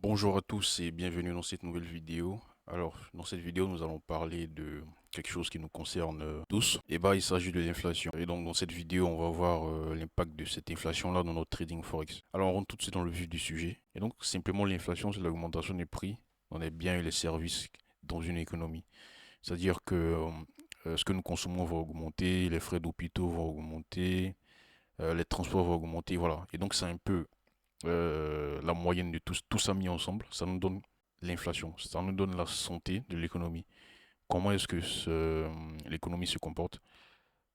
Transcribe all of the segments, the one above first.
Bonjour à tous et bienvenue dans cette nouvelle vidéo. Alors, dans cette vidéo, nous allons parler de quelque chose qui nous concerne tous. Et bah, il s'agit de l'inflation. Et donc, dans cette vidéo, on va voir l'impact de cette inflation-là dans notre trading forex. Alors, on rentre tout de suite dans le vif du sujet. Et donc, simplement, l'inflation, c'est l'augmentation des prix dans les biens et les services dans une économie. C'est-à-dire que ce que nous consommons va augmenter, les frais d'hôpitaux vont augmenter, les transports vont augmenter, voilà. Et donc, c'est un peu la moyenne de tout ça mis ensemble, ça nous donne l'inflation, ça nous donne la santé de l'économie. Comment est-ce que l'économie se comporte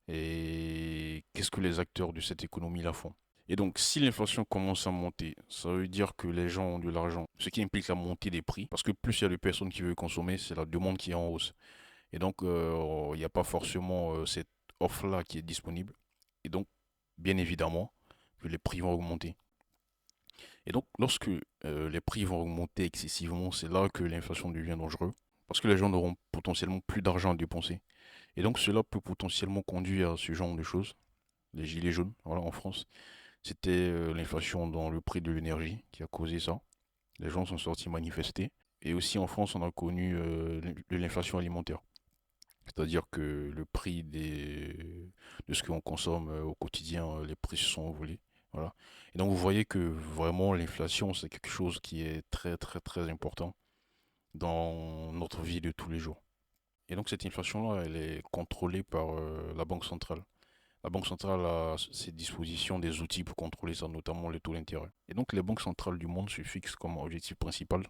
et qu'est-ce que les acteurs de cette économie-là font. Et donc, si l'inflation commence à monter, ça veut dire que les gens ont de l'argent, ce qui implique la montée des prix, parce que plus il y a de personnes qui veulent consommer, c'est la demande qui est en hausse. Et donc, il n'y a pas forcément cette offre-là qui est disponible. Et donc, bien évidemment, que les prix vont augmenter. Et donc, lorsque les prix vont augmenter excessivement, c'est là que l'inflation devient dangereuse. Parce que les gens n'auront potentiellement plus d'argent à dépenser. Et donc, cela peut potentiellement conduire à ce genre de choses. Les gilets jaunes, voilà, en France. C'était l'inflation dans le prix de l'énergie qui a causé ça. Les gens sont sortis manifester. Et aussi en France, on a connu de l'inflation alimentaire. C'est-à-dire que le prix de ce qu'on consomme au quotidien, les prix se sont envolés. Voilà. Et donc vous voyez que vraiment l'inflation, c'est quelque chose qui est très très très important dans notre vie de tous les jours. Et donc cette inflation-là, elle est contrôlée par la Banque centrale. La Banque centrale a à ses dispositions des outils pour contrôler ça, notamment les taux d'intérêt. Et donc les banques centrales du monde se fixent comme objectif principal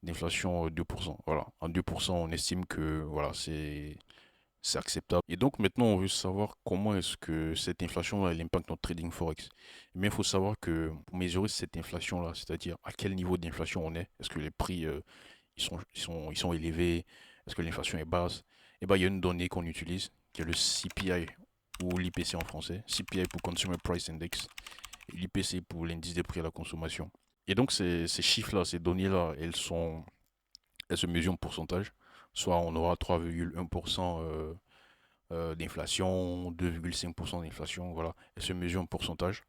d'inflation 2%. Voilà. En 2%, on estime que voilà, c'est acceptable. Et donc maintenant, on veut savoir comment est-ce que cette inflation elle impacte notre trading forex. Mais il faut savoir que pour mesurer cette inflation-là, c'est-à-dire à quel niveau d'inflation on est, est-ce que les prix ils sont élevés, est-ce que l'inflation est basse, et ben il y a une donnée qu'on utilise qui est le CPI ou l'IPC en français. CPI pour Consumer Price Index et l'IPC pour l'indice des prix à la consommation. Et donc ces chiffres-là, ces données-là, elles se mesurent en pourcentage. Soit on aura 3,1% d'inflation, 2,5% d'inflation, voilà. Elle se mesure en pourcentage.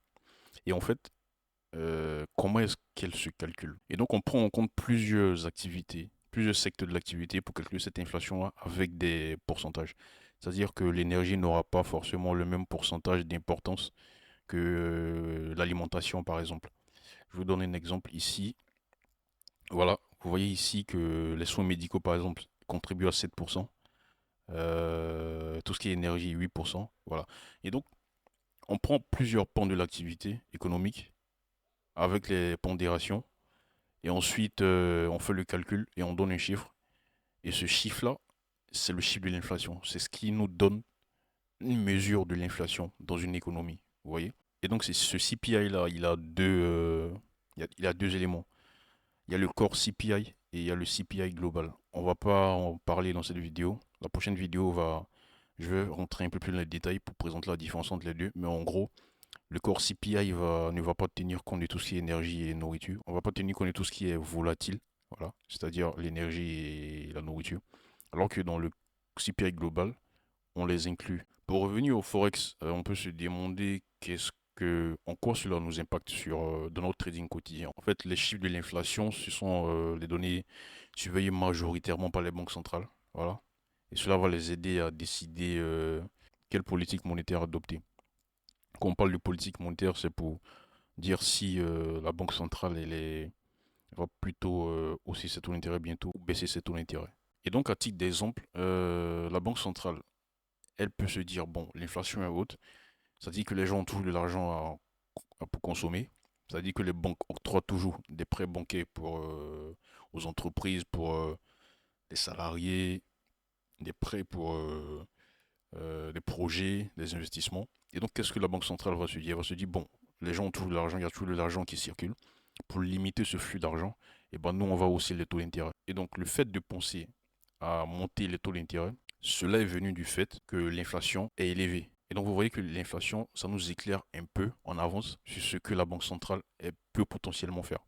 Et en fait, comment est-ce qu'elle se calcule? Et donc, on prend en compte plusieurs activités, plusieurs secteurs de l'activité pour calculer cette inflation-là avec des pourcentages. C'est-à-dire que l'énergie n'aura pas forcément le même pourcentage d'importance que l'alimentation, par exemple. Je vous donne un exemple ici. Voilà, vous voyez ici que les soins médicaux, par exemple, contribuent à 7%. Tout ce qui est énergie, 8%. Voilà. Et donc, on prend plusieurs pans de l'activité économique avec les pondérations et ensuite on fait le calcul et on donne un chiffre. Et ce chiffre-là, c'est le chiffre de l'inflation. C'est ce qui nous donne une mesure de l'inflation dans une économie. Vous voyez? Et donc, c'est ce CPI-là, il a deux éléments. Il y a le core CPI et il y a le CPI global. On va pas en parler dans cette vidéo. La prochaine vidéo je vais rentrer un peu plus dans les détails pour présenter la différence entre les deux. Mais en gros, le core CPI ne va pas tenir compte de tout ce qui est énergie et nourriture. On va pas tenir compte de tout ce qui est volatile. Voilà. C'est-à-dire l'énergie et la nourriture. Alors que dans le CPI global, on les inclut. Pour revenir au Forex, on peut se demander en quoi cela nous impacte dans notre trading quotidien. En fait, les chiffres de l'inflation, ce sont les données surveillées majoritairement par les banques centrales. Voilà. Et cela va les aider à décider quelle politique monétaire adopter. Quand on parle de politique monétaire, c'est pour dire si la banque centrale va plutôt hausser ses taux d'intérêt bientôt ou baisser ses taux d'intérêt. Et donc, à titre d'exemple, la banque centrale, elle peut se dire, bon, l'inflation est haute, ça dit que les gens ont toujours de l'argent pour consommer, ça dit que les banques octroient toujours des prêts bancaires aux entreprises, pour les salariés, des prêts pour des projets, des investissements. Et donc, qu'est-ce que la Banque centrale va se dire? Elle va se dire, bon, les gens ont toujours de l'argent, il y a toujours de l'argent qui circule. Pour limiter ce flux d'argent, et ben nous, on va hausser les taux d'intérêt. Et donc, le fait de penser à monter les taux d'intérêt, cela est venu du fait que l'inflation est élevée. Et donc, vous voyez que l'inflation, ça nous éclaire un peu en avance sur ce que la Banque centrale peut potentiellement faire.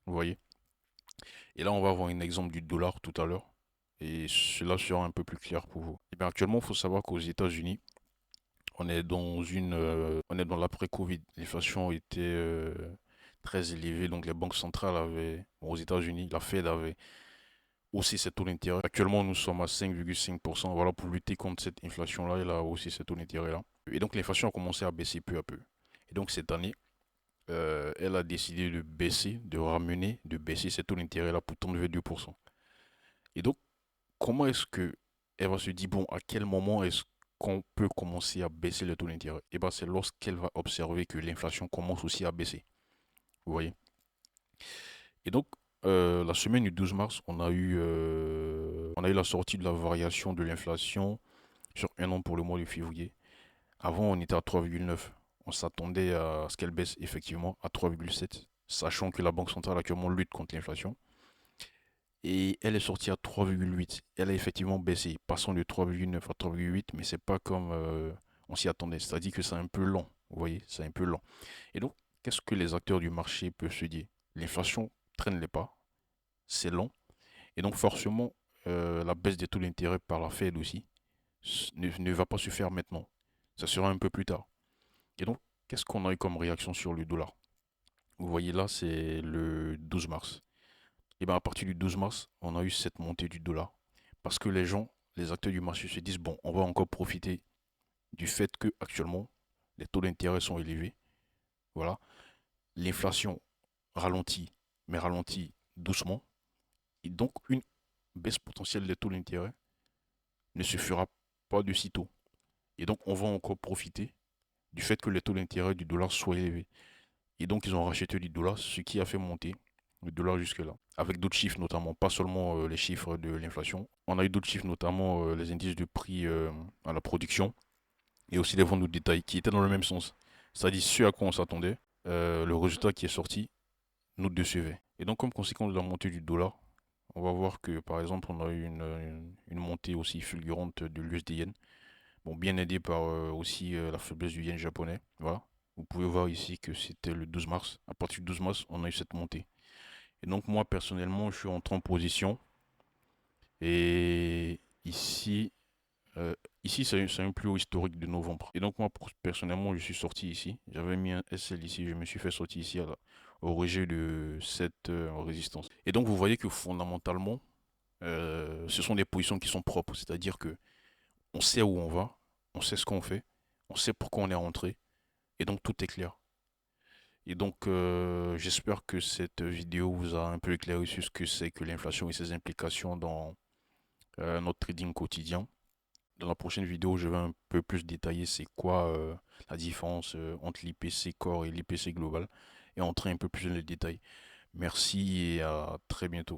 Vous voyez? Et là, on va avoir un exemple du dollar tout à l'heure. Et cela sera un peu plus clair pour vous. Et bien, actuellement, il faut savoir qu'aux États-Unis, on est dans l'après-Covid. L'inflation était très élevé. Donc les banques centrales avaient, bon, aux États-Unis, la Fed avait haussé ses taux d'intérêt. Actuellement, nous sommes à 5,5%. Voilà, pour lutter contre cette inflation-là, elle a haussé ses taux d'intérêt-là. Et donc l'inflation a commencé à baisser peu à peu. Et donc cette année, elle a décidé de baisser, de ramener, de baisser ses taux d'intérêt-là pour 32%. Et donc, comment est-ce que elle va se dire, bon, à quel moment est-ce qu'on peut commencer à baisser le taux d'intérêt? Et bien, c'est lorsqu'elle va observer que l'inflation commence aussi à baisser. Vous voyez? Et donc, la semaine du 12 mars, on a eu la sortie de la variation de l'inflation sur un an pour le mois de février. Avant, on était à 3,9. On s'attendait à ce qu'elle baisse effectivement à 3,7, sachant que la Banque centrale actuellement lutte contre l'inflation. Et elle est sortie à 3,8. Elle a effectivement baissé, passant de 3,9 à 3,8, mais c'est pas comme on s'y attendait. C'est-à-dire que c'est un peu lent. Vous voyez, c'est un peu lent. Et donc, qu'est-ce que les acteurs du marché peuvent se dire? L'inflation traîne les pas, c'est lent. Et donc, forcément, la baisse des taux d'intérêt par la Fed aussi ne va pas se faire maintenant. Ça sera un peu plus tard. Et donc, qu'est-ce qu'on a eu comme réaction sur le dollar? Vous voyez là, c'est le 12 mars. Et bien à partir du 12 mars, on a eu cette montée du dollar. Parce que les gens, les acteurs du marché se disent, bon, on va encore profiter du fait que actuellement, les taux d'intérêt sont élevés. Voilà. L'inflation ralentit, mais ralentit doucement. Et donc, une baisse potentielle des taux d'intérêt ne se fera pas de sitôt. Et donc, on va encore profiter du fait que les taux d'intérêt du dollar soient élevés. Et donc, ils ont racheté du dollar, ce qui a fait monter le dollar jusque-là. Avec d'autres chiffres, notamment, pas seulement les chiffres de l'inflation. On a eu d'autres chiffres, notamment les indices de prix à la production et aussi les ventes de détail qui étaient dans le même sens. C'est-à-dire ce à quoi on s'attendait, le résultat qui est sorti nous décevait. Et donc, comme conséquence de la montée du dollar, on va voir que, par exemple, on a eu une montée aussi fulgurante de l'USD yen. Bon, bien aidé par aussi la faiblesse du yen japonais. Voilà. Vous pouvez voir ici que c'était le 12 mars. À partir du 12 mars, on a eu cette montée. Et donc moi, personnellement, je suis entré en position. Et ici, ici c'est un plus haut historique de novembre. Et donc moi, personnellement, je suis sorti ici. J'avais mis un SL ici. Je me suis fait sortir ici au rejet de cette résistance. Et donc vous voyez que fondamentalement, ce sont des positions qui sont propres. C'est-à-dire que on sait où on va, on sait ce qu'on fait, on sait pourquoi on est rentré. Et donc tout est clair. Et donc j'espère que cette vidéo vous a un peu éclairé sur ce que c'est que l'inflation et ses implications dans notre trading quotidien. Dans la prochaine vidéo, je vais un peu plus détailler c'est quoi la différence entre l'IPC Core et l'IPC Global et entrer un peu plus dans les détails. Merci et à très bientôt.